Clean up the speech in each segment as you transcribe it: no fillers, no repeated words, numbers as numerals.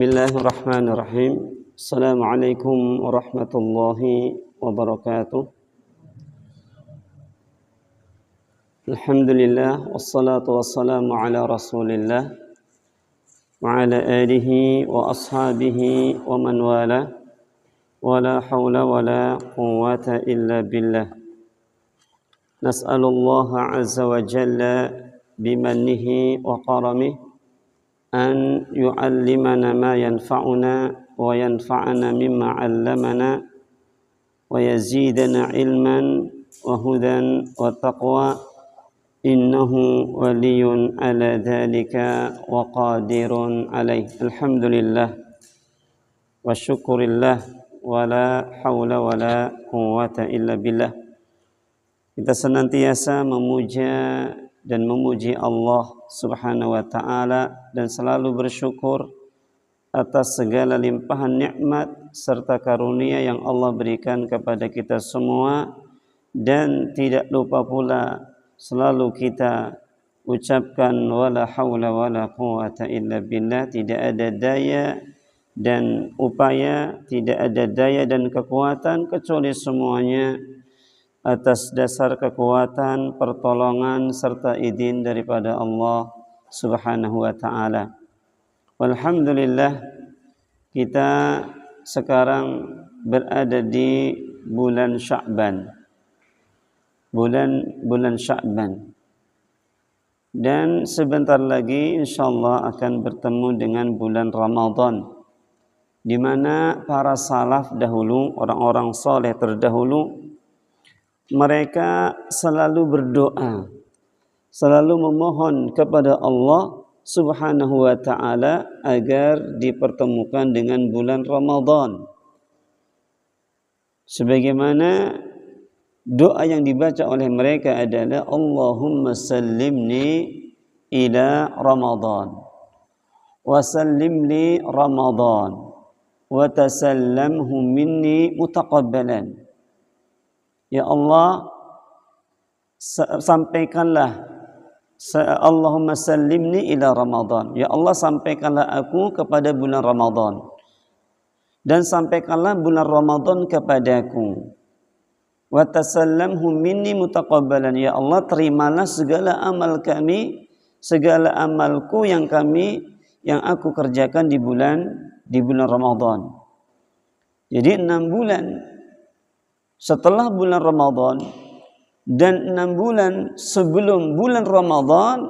Bismillahirrahmanirrahim. Assalamualaikum warahmatullahi wabarakatuh. Alhamdulillah wassalatu wassalamu ala Rasulillah wa ala alihi wa ashabihi wa man wala wa la hawla wa la quwwata illa billah. Nas'alullaha azza wa jalla bimannihi wa karamih an yu'allimana ma yanfa'una wa yanfa'ana mimma 'allamana wa yazidana ilman wa hudan wa taqwa innahu waliyun ala dhalika wa qadirun alaih. Alhamdulillah wa syukurillah wa la hawla wa la quwwata illa billah. Kita senantiasa memuja dan memuji Allah Subhanahu wa ta'ala dan selalu bersyukur atas segala limpahan nikmat serta karunia yang Allah berikan kepada kita semua, dan tidak lupa pula selalu kita ucapkan wala haula wala quwwata illa billah. Tidak ada daya dan upaya, tidak ada daya dan kekuatan kecuali semuanya atas dasar kekuatan, pertolongan serta izin daripada Allah Subhanahu wa ta'ala. Walhamdulillah, kita sekarang berada di bulan Sya'ban. Bulan Sya'ban. Dan sebentar lagi insyaallah akan bertemu dengan bulan Ramadan, di mana para salaf dahulu, orang-orang saleh terdahulu, mereka selalu berdoa, selalu memohon kepada Allah Subhanahu wa ta'ala agar dipertemukan dengan bulan Ramadan. Sebagaimana doa yang dibaca oleh mereka adalah Allahumma sallimni ila Ramadan wa sallimni Ramadan wa tasallamhu minni mutaqabbalan. Ya Allah, sampaikanlah, Allahumma sallimni ila Ramadan. Ya Allah, sampaikanlah aku kepada bulan Ramadan, dan sampaikanlah bulan Ramadan kepadaku. Wa tasallamhu minni mutaqabbalan. Ya Allah, terimalah segala amal kami, segala amalku yang aku kerjakan di bulan Ramadan. Jadi 6 bulan setelah bulan Ramadan dan 6 bulan sebelum bulan Ramadan,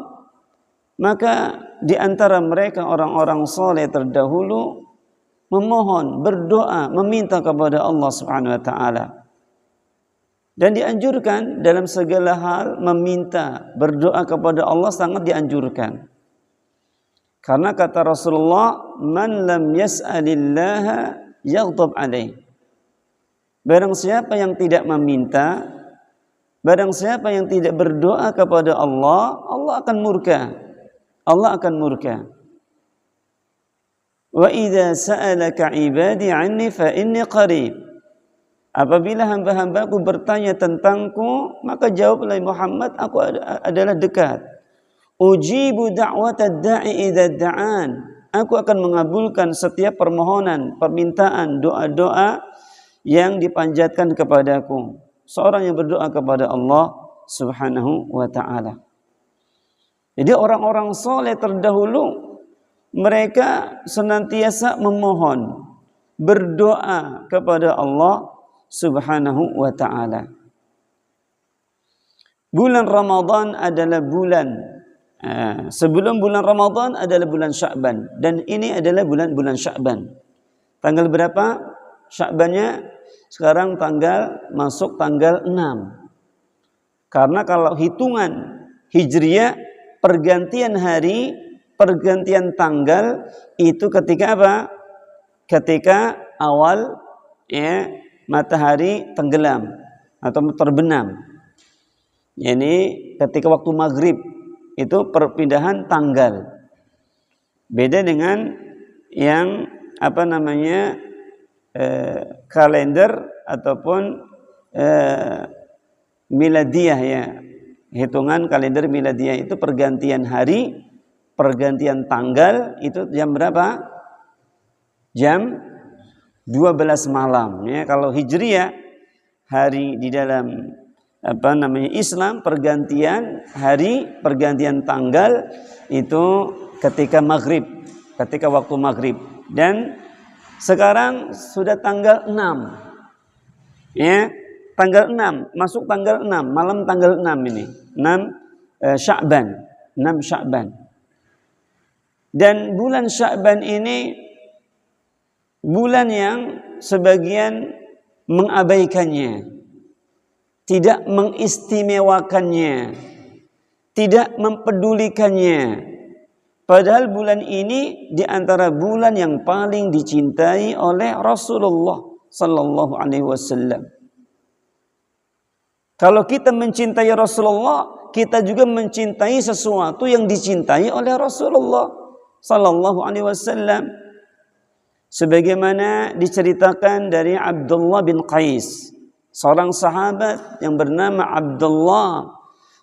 maka di antara mereka orang-orang saleh terdahulu memohon, berdoa, meminta kepada Allah Subhanahu wa ta'ala. Dan dianjurkan dalam segala hal meminta, berdoa kepada Allah sangat dianjurkan. Karena kata Rasulullah, man lam yas'alillaha yaghdab alaih. Barang siapa yang tidak meminta, barang siapa yang tidak berdoa kepada Allah, Allah akan murka. Allah akan murka. Wa idza sa'alaka 'ibadi 'anni fa inni qarib. Apabila hamba-hambaku bertanya tentangku, maka jawablah Muhammad, aku adalah dekat. Ujibu da'watad da'i idza da'an. Aku akan mengabulkan setiap permohonan, permintaan, doa-doa yang dipanjatkan kepadaku. Seorang yang berdoa kepada Allah Subhanahu wa ta'ala. Jadi orang-orang soleh terdahulu, mereka senantiasa memohon, berdoa kepada Allah Subhanahu wa ta'ala. Bulan Ramadan adalah sebelum bulan Ramadan adalah bulan Sya'ban, dan ini adalah bulan Sya'ban. Tanggal berapa Sya'bannya? Sekarang masuk tanggal 6. Karena kalau hitungan Hijriah, pergantian hari, pergantian tanggal itu ketika apa? Ketika awal matahari tenggelam atau terbenam. Yani ketika waktu maghrib itu perpindahan tanggal. Beda dengan yang kalender ataupun miladiah ya. Hitungan kalender miladiah itu pergantian hari, pergantian tanggal itu jam berapa? jam 12 malam. Ya, kalau Hijriah hari di dalam Islam, pergantian hari, pergantian tanggal itu ketika maghrib, ketika waktu maghrib. Dan sekarang sudah tanggal 6. Ya, tanggal 6, masuk tanggal 6, malam tanggal 6 ini. 6 Sya'ban. Dan bulan Sya'ban ini bulan yang sebagian mengabaikannya, tidak mengistimewakannya, tidak mempedulikannya. Padahal bulan ini di antara bulan yang paling dicintai oleh Rasulullah sallallahu alaihi wasallam. Kalau kita mencintai Rasulullah, kita juga mencintai sesuatu yang dicintai oleh Rasulullah sallallahu alaihi wasallam. Sebagaimana diceritakan dari Abdullah bin Qais, seorang sahabat yang bernama Abdullah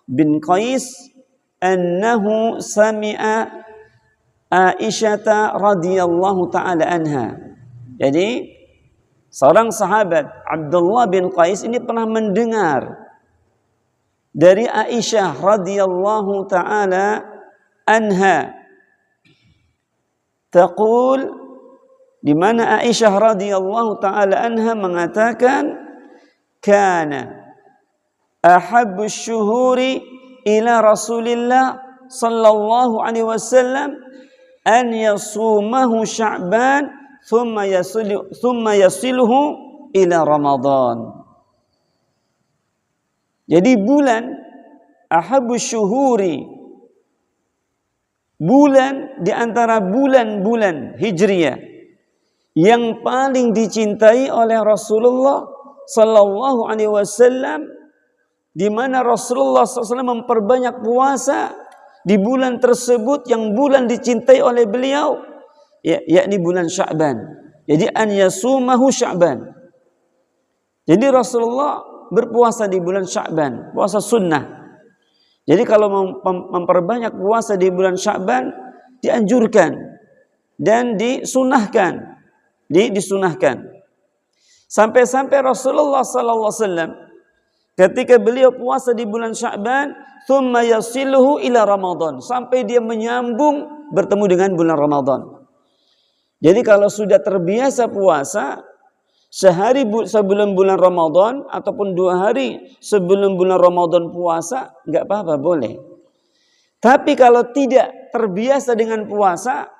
bin Qais, annahu sami'a Aisyah radhiyallahu taala anha. Jadi seorang sahabat Abdullah bin Qais ini pernah mendengar dari Aisyah radhiyallahu taala anha, taqul, di mana Aisyah radhiyallahu taala anha mengatakan, kana ahabbu syuhuri ila Rasulillah sallallahu alaihi wasallam an yasumahu Sya'ban thumma yasiluhu ila Ramadan. Jadi bulan ahabbu syuhuri, bulan di antara bulan-bulan Hijriah yang paling dicintai oleh Rasulullah sallallahu alaihi wasallam, di mana Rasulullah SAW memperbanyak puasa di bulan tersebut yang bulan dicintai oleh beliau, yakni bulan Sya'ban. Jadi an yasumahu Sya'ban. Jadi Rasulullah berpuasa di bulan Sya'ban, puasa sunnah. Jadi kalau memperbanyak puasa di bulan Sya'ban dianjurkan dan disunahkan. Disunahkan. Sampai-sampai Rasulullah SAW ketika beliau puasa di bulan Sya'ban, thumma yasiluhu ila Ramadan, sampai dia menyambung bertemu dengan bulan Ramadan. Jadi kalau sudah terbiasa puasa sehari sebelum bulan Ramadan ataupun 2 hari sebelum bulan Ramadan puasa, enggak apa-apa, boleh. Tapi kalau tidak terbiasa dengan puasa,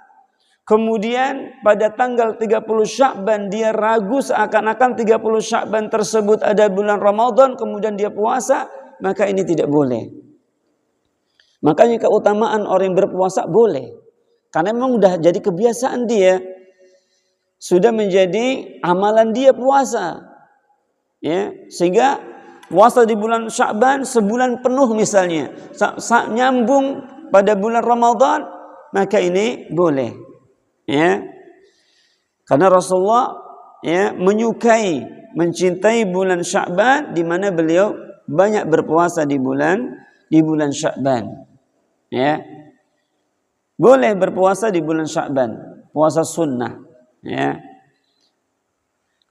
kemudian pada tanggal 30 Sya'ban dia ragu seakan-akan 30 Sya'ban tersebut ada bulan Ramadan, kemudian dia puasa, maka ini tidak boleh. Makanya keutamaan orang yang berpuasa boleh. Karena memang sudah jadi kebiasaan dia. Sudah menjadi amalan dia puasa. Ya, sehingga puasa di bulan Sya'ban sebulan penuh misalnya, nyambung pada bulan Ramadan, maka ini boleh. Ya, karena Rasulullah menyukai, mencintai bulan Sya'ban, di mana beliau banyak berpuasa di bulan Sya'ban. Ya, boleh berpuasa di bulan Sya'ban, puasa sunnah. Ya,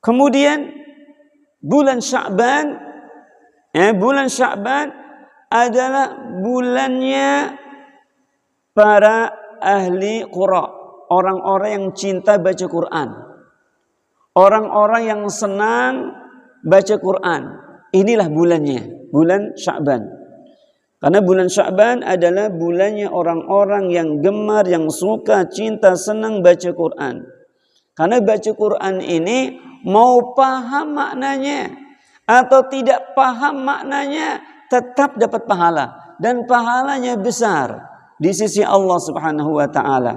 kemudian bulan Sya'ban, bulan Sya'ban adalah bulannya para ahli Qura, orang-orang yang cinta baca Quran, orang-orang yang senang baca Quran. Inilah bulannya, bulan Sya'ban. Karena bulan Sya'ban adalah bulannya orang-orang yang gemar, yang suka, cinta, senang baca Quran. Karena baca Quran ini mau paham maknanya atau tidak paham maknanya, tetap dapat pahala, dan pahalanya besar di sisi Allah Subhanahu wa taala.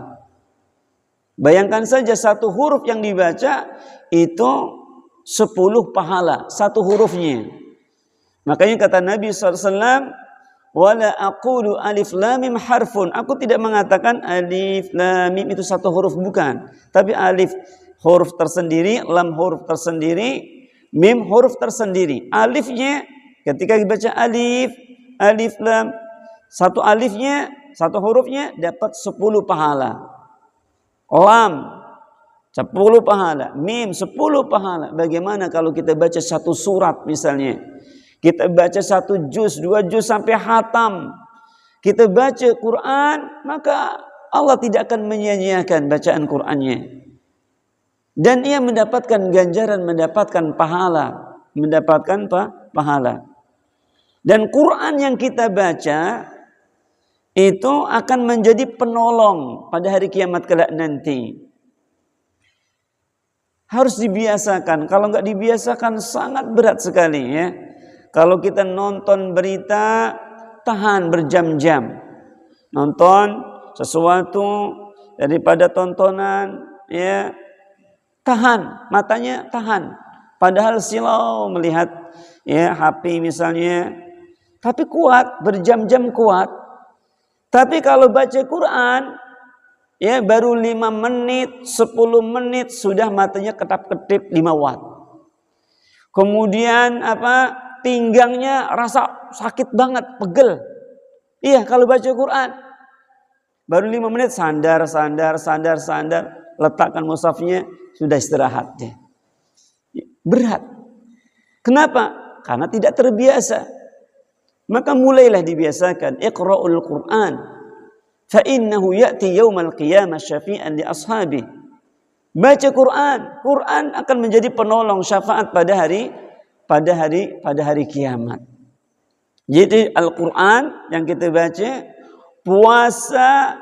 Bayangkan saja satu huruf yang dibaca itu 10 pahala, satu hurufnya. Makanya kata Nabi SAW, wala aqulu alif lam mim harfun. Aku tidak mengatakan alif lam mim itu satu huruf, bukan. Tapi alif huruf tersendiri, lam huruf tersendiri, mim huruf tersendiri. Alifnya ketika dibaca alif lam, satu alifnya, satu hurufnya dapat 10 pahala. Lam 10 pahala. Mim 10 pahala. Bagaimana kalau kita baca satu surat misalnya? Kita baca 1 juz, 2 juz sampai khatam. Kita baca Quran, maka Allah tidak akan menyia-nyiakan bacaan Qur'annya. Dan ia mendapatkan ganjaran, mendapatkan pahala. Mendapatkan pahala. Dan Quran yang kita baca itu akan menjadi penolong pada hari kiamat kelak nanti. Harus dibiasakan. Kalau nggak dibiasakan sangat berat sekali ya. Kalau kita nonton berita, tahan berjam-jam. Nonton sesuatu daripada tontonan, ya tahan, matanya tahan. Padahal silau melihat ya HP misalnya, tapi kuat, berjam-jam kuat. Tapi kalau baca Quran, ya baru 5 menit, 10 menit sudah matanya ketap-ketip 5 watt. Kemudian pinggangnya rasa sakit banget, pegel. Iya, kalau baca Quran baru 5 menit sandar, letakkan mushafnya, sudah istirahat deh. Berat. Kenapa? Karena tidak terbiasa. Maka mulailah dibiasakan iqra'ul Quran. فَإِنَّهُ يَأْتِي يَوْمَ الْقِيَامَةِ شَفِيعًا لِأَصْحَابِهِ. Baca Quran, Quran akan menjadi penolong syafaat pada hari kiamat. Jadi Al-Quran yang kita baca, puasa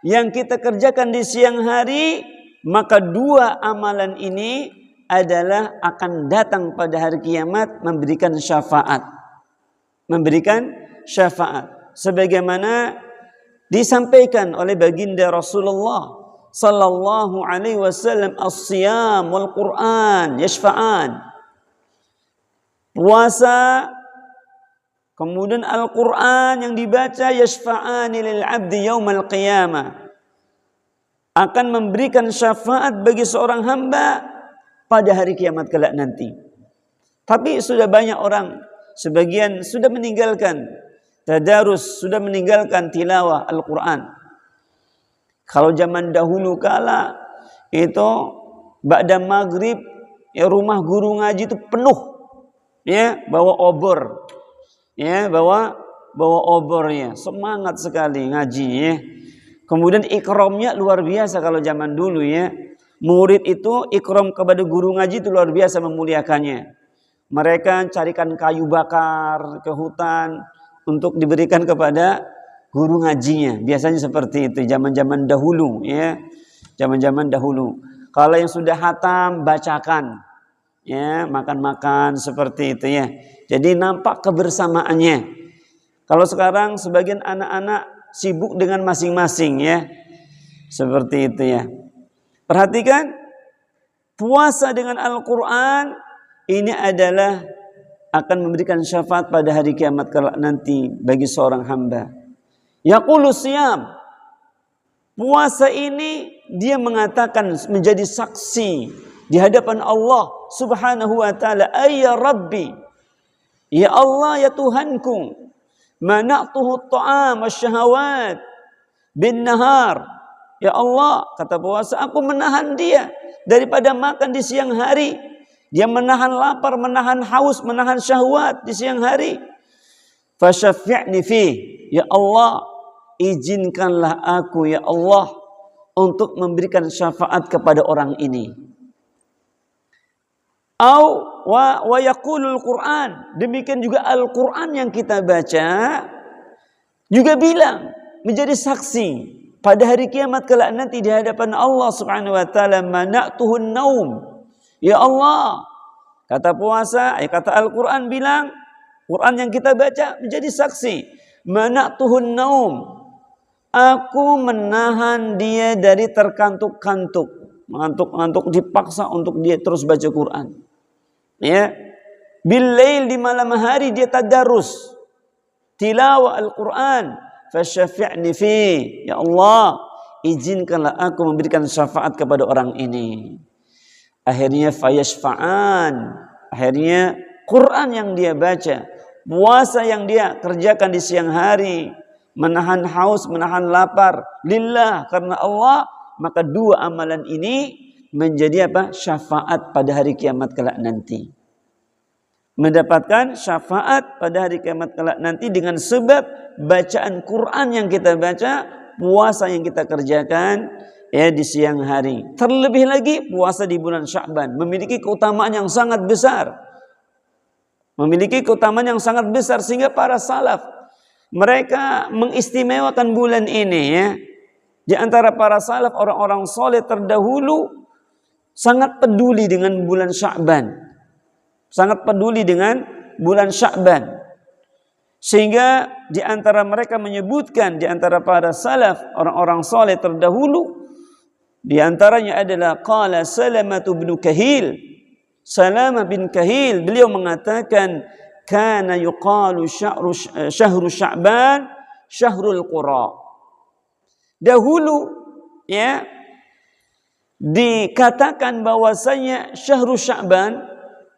yang kita kerjakan di siang hari, maka 2 amalan ini adalah akan datang pada hari kiamat memberikan syafaat. Memberikan syafaat. Sebagaimana disampaikan oleh baginda Rasulullah sallallahu alaihi wasallam, as-siyam wal Quran yashfa'an. Puasa kemudian Al-Quran yang dibaca yashfa'ani lil 'abdi yaumal qiyamah, akan memberikan syafaat bagi seorang hamba pada hari kiamat kelak nanti. Tapi sudah banyak orang, sebagian sudah meninggalkan tadarus, sudah meninggalkan tilawah Al-Quran. Kalau zaman dahulu kala itu ba'da maghrib ya rumah guru ngaji itu penuh, ya bawa obor, ya bawa obornya, semangat sekali ngaji ya. Kemudian ikramnya luar biasa kalau zaman dulu ya. Murid itu ikram kepada guru ngaji itu luar biasa memuliakannya. Mereka carikan kayu bakar ke hutan untuk diberikan kepada guru ngajinya. Biasanya seperti itu zaman-zaman dahulu ya. Zaman-zaman dahulu. Kalau yang sudah hatam bacakan. Ya, makan-makan seperti itu ya. Jadi nampak kebersamaannya. Kalau sekarang sebagian anak-anak sibuk dengan masing-masing ya. Seperti itu ya. Perhatikan, puasa dengan Al-Quran ini adalah akan memberikan syafaat pada hari kiamat kelak nanti bagi seorang hamba. Yaqulu siyam, puasa ini dia mengatakan menjadi saksi di hadapan Allah Subhanahu wa taala, ayya Rabbi, ya Allah ya Tuhanku, mana'tuhu at-ta'am wasyahawat bin nahar. Ya Allah, kata puasa, aku menahan dia daripada makan di siang hari. Dia menahan lapar, menahan haus, menahan syahwat di siang hari. Fasyafi'ni fi, ya Allah, izinkanlah aku ya Allah untuk memberikan syafaat kepada orang ini. Wa yaqulul Quran, demikian juga Al-Quran yang kita baca juga bilang menjadi saksi pada hari kiamat kelak nanti di hadapan Allah Subhanahu wa taala, mana'tuhun naum. Ya Allah, kata puasa, kata Al-Quran bilang, Quran yang kita baca menjadi saksi, mana'tuhun naum. Aku menahan dia dari terkantuk-kantuk, ngantuk-ngantuk, dipaksa untuk dia terus baca Quran. Ya. Bil-lail, di malam hari dia tadarus tilawah Al-Quran. Fasyafi'ni fi, ya Allah, izinkanlah aku memberikan syafaat kepada orang ini. Akhirnya fayashfa'an, akhirnya Quran yang dia baca, puasa yang dia kerjakan di siang hari, menahan haus, menahan lapar lillah, karena Allah, maka 2 amalan ini menjadi apa? Syafaat pada hari kiamat kelak nanti. Mendapatkan syafaat pada hari kiamat kelak nanti dengan sebab bacaan Quran yang kita baca, puasa yang kita kerjakan ya di siang hari. Terlebih lagi puasa di bulan Sya'ban memiliki keutamaan yang sangat besar. Memiliki keutamaan yang sangat besar sehingga para salaf mereka mengistimewakan bulan ini ya. Di antara para salaf orang-orang soleh terdahulu sangat peduli dengan bulan Sya'ban. Sangat peduli dengan bulan Sya'ban. Sehingga di antara mereka menyebutkan, di antara para salaf, orang-orang soleh terdahulu, di antaranya adalah qala Salamah bin Kahil. Salamah bin Kahil, beliau mengatakan, kana yuqalu syahru Sya'ban syahrul qura. Dahulu ya dikatakan bahwasanya syahrul Sya'ban,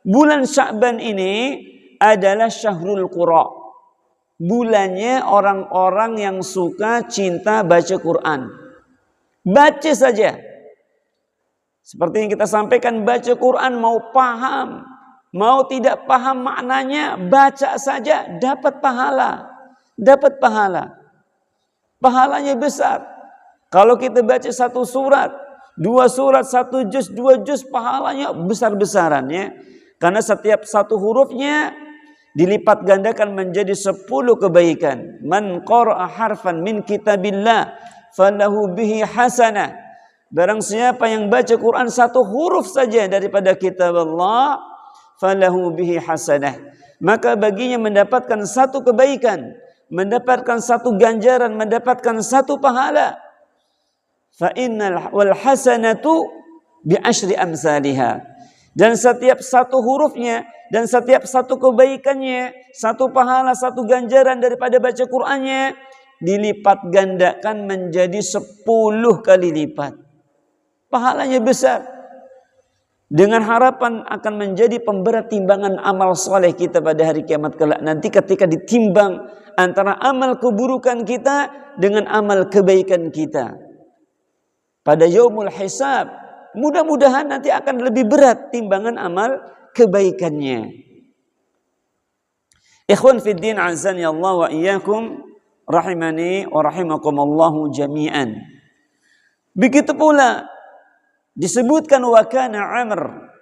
bulan Sya'ban ini adalah syahrul qura. Bulannya orang-orang yang suka cinta baca Quran. Baca saja. Seperti yang kita sampaikan, baca Quran mau paham, mau tidak paham maknanya, baca saja dapat pahala. Dapat pahala. Pahalanya besar. Kalau kita baca satu surat, dua surat, satu juz, dua juz, pahalanya besar-besaran ya. Karena setiap satu hurufnya dilipat gandakan menjadi 10 kebaikan. Man qara'a harfan min kitabillah falahu bihi hasanah. Barang siapa yang baca Quran satu huruf saja daripada kitab Allah, falahu bihi hasanah, maka baginya mendapatkan satu kebaikan, mendapatkan satu ganjaran, mendapatkan satu pahala. Fa innal wal hasanatu bi asyri amsalihha. Dan setiap satu hurufnya dan setiap satu kebaikannya, satu pahala, satu ganjaran daripada baca Qur'annya dilipat gandakan menjadi 10 kali lipat. Pahalanya besar. Dengan harapan akan menjadi pemberat timbangan amal soleh kita pada hari kiamat kelak nanti ketika ditimbang antara amal keburukan kita dengan amal kebaikan kita. Pada yaumul hisab, mudah-mudahan nanti akan lebih berat timbangan amal kebaikannya. Ikhwan fi din azani Allah wa iyyakum rahimani wa rahimakumullahu jami'an. Begitu pula disebutkan wa kana Amr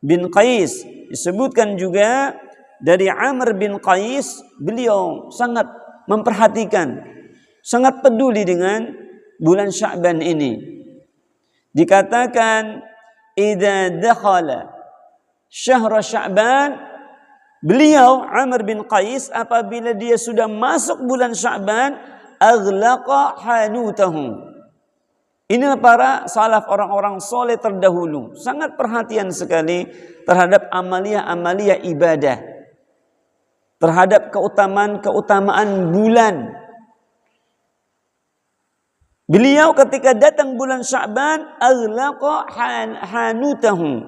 bin Qais, disebutkan juga dari Amr bin Qais, beliau sangat memperhatikan, sangat peduli dengan bulan Sya'ban ini. Dikatakan idza dakhala syahr Sya'ban, beliau Amr bin Qais apabila dia sudah masuk bulan Sya'ban, aghlaqa hanutahu. Inilah para salaf orang-orang soleh terdahulu, sangat perhatian sekali terhadap amalia-amalia ibadah, terhadap keutamaan bulan. Beliau ketika datang bulan Sya'ban, aghlaqa hanutahu.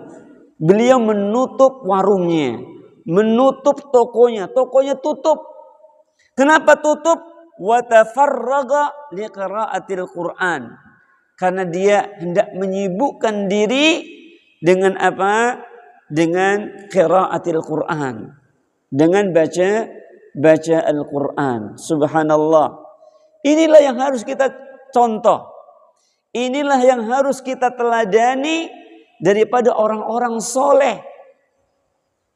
Beliau menutup warungnya, menutup tokonya tutup. Kenapa tutup? Wa tafarraga liqiraatil Qur'an. Karena dia hendak menyibukkan diri dengan apa? Dengan qiraatil Qur'an. Dengan baca Al-Qur'an. Subhanallah. Inilah yang harus kita contoh. Inilah yang harus kita teladani daripada orang-orang soleh.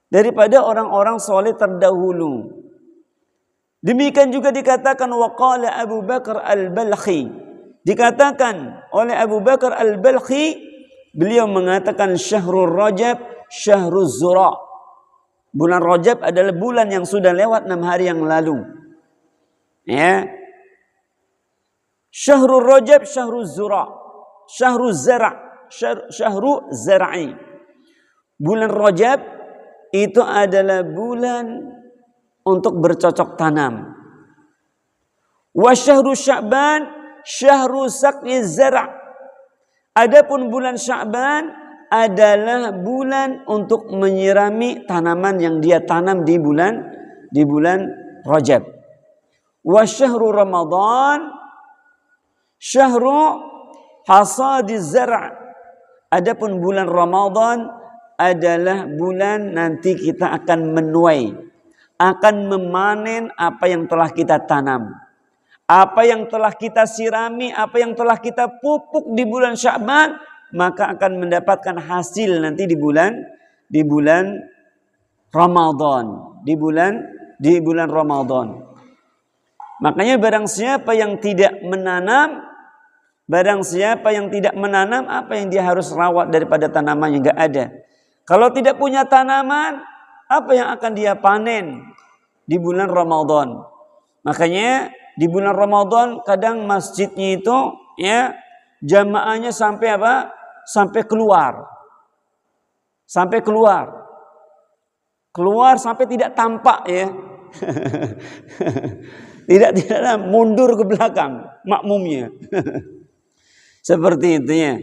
Daripada orang-orang soleh terdahulu. Demikian juga dikatakan waqala Abu Bakar Al-Balkhi. Dikatakan oleh Abu Bakar Al-Balkhi, beliau mengatakan syahrul Rajab syahrul Zura. Bulan Rajab adalah bulan yang sudah lewat 6 hari yang lalu. Ya. Syahrul Rajab syahrul Zura, syahrul Zara', syahrul Zar'i. Bulan Rajab itu adalah bulan untuk bercocok tanam. Wa syahrul Sya'ban syahrul saqi zara'. Adapun bulan Sya'ban adalah bulan untuk menyirami tanaman yang dia tanam di bulan Rajab. Wa syahrul Ramadan syahru hasadiz zara'. Adapun bulan Ramadan adalah bulan nanti kita akan menuai, akan memanen apa yang telah kita tanam, apa yang telah kita sirami, apa yang telah kita pupuk di bulan Sya'ban, maka akan mendapatkan hasil nanti di bulan Ramadan, di bulan Ramadan. Makanya barang siapa yang tidak menanam, apa yang dia harus rawat daripada tanamannya? Enggak ada. Kalau tidak punya tanaman, apa yang akan dia panen di bulan Ramadan? Makanya di bulan Ramadan kadang masjidnya itu ya jamaahnya sampai apa? Sampai keluar. Keluar sampai tidak tampak ya. tidak mundur ke belakang makmumnya. Seperti itu ya.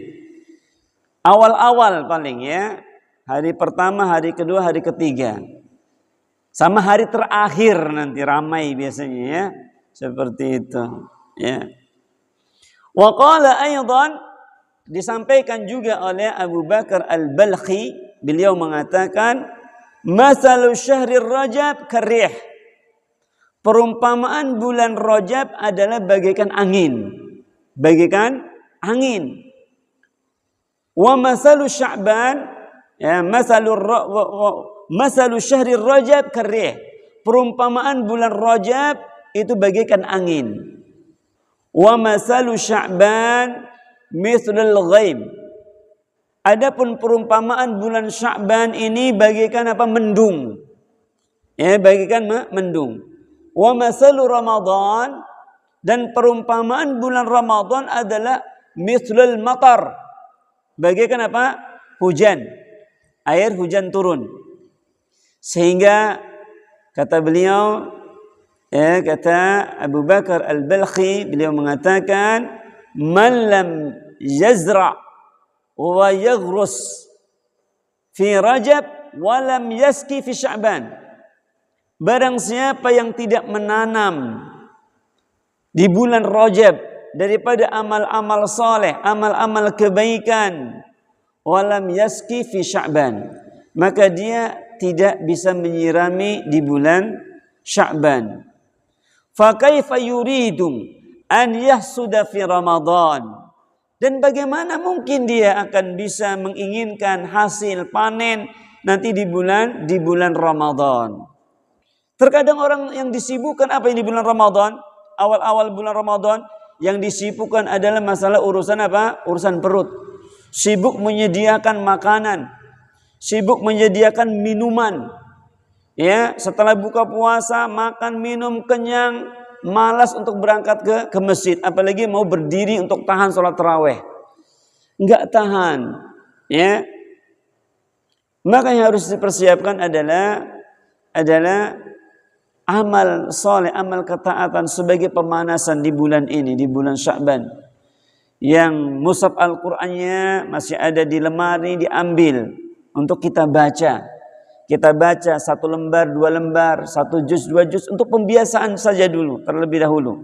Awal-awal paling ya. Hari pertama, hari kedua, hari ketiga. Sama hari terakhir nanti ramai biasanya ya. Seperti itu ya. Wa qala aidan, disampaikan juga oleh Abu Bakar Al-Balkhi, beliau mengatakan, masalu syahrir Rajab karih. Perumpamaan bulan Rajab adalah bagaikan angin. Wa masalu Sya'ban, ya, masalu syahrir Rajab karih. Perumpamaan bulan Rajab itu bagaikan angin. Wa masalu Sya'ban mithlul ghaib. Adapun perumpamaan bulan Sya'ban ini bagaikan apa? Mendung. Ya, bagaikan mendung. Wa masalu Ramadan, dan perumpamaan bulan Ramadan adalah mithlul matar. Bagaikan apa? Hujan. Air hujan turun. Sehingga kata beliau, ya, kata Abu Bakar Al-Balkhi, beliau mengatakan, man lam yazra' wa yaghrus fi Rajab wa lam yaski fi Sya'ban. Barang siapa yang tidak menanam di bulan Rajab daripada amal-amal saleh, amal-amal kebaikan, wa lam yaski fi Sya'ban, maka dia tidak bisa menyirami di bulan Sya'ban. Fa kaifa yuridum an yahsuda fi Ramadan? Dan bagaimana mungkin dia akan bisa menginginkan hasil panen nanti di bulan Ramadan? Terkadang orang yang disibukkan apa yang di bulan Ramadan, awal-awal bulan Ramadan, yang disibukkan adalah masalah urusan apa? Urusan perut. Sibuk menyediakan makanan, sibuk menyediakan minuman. Ya, setelah buka puasa makan minum kenyang, malas untuk berangkat ke masjid, apalagi mau berdiri untuk tahan sholat tarawih. Enggak tahan, ya. Maka yang harus dipersiapkan adalah amal soleh, amal ketaatan sebagai pemanasan di bulan ini, di bulan Sya'ban. Yang mushaf Al-Qur'annya masih ada di lemari, diambil untuk kita baca. Kita baca 1 lembar, 2 lembar, 1 juz, 2 juz untuk pembiasaan saja dulu, terlebih dahulu.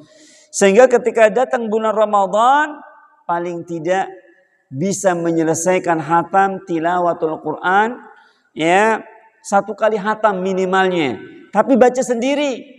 Sehingga ketika datang bulan Ramadan, paling tidak bisa menyelesaikan hatam tilawatul Quran, ya, 1 kali hatam minimalnya. Tapi baca sendiri,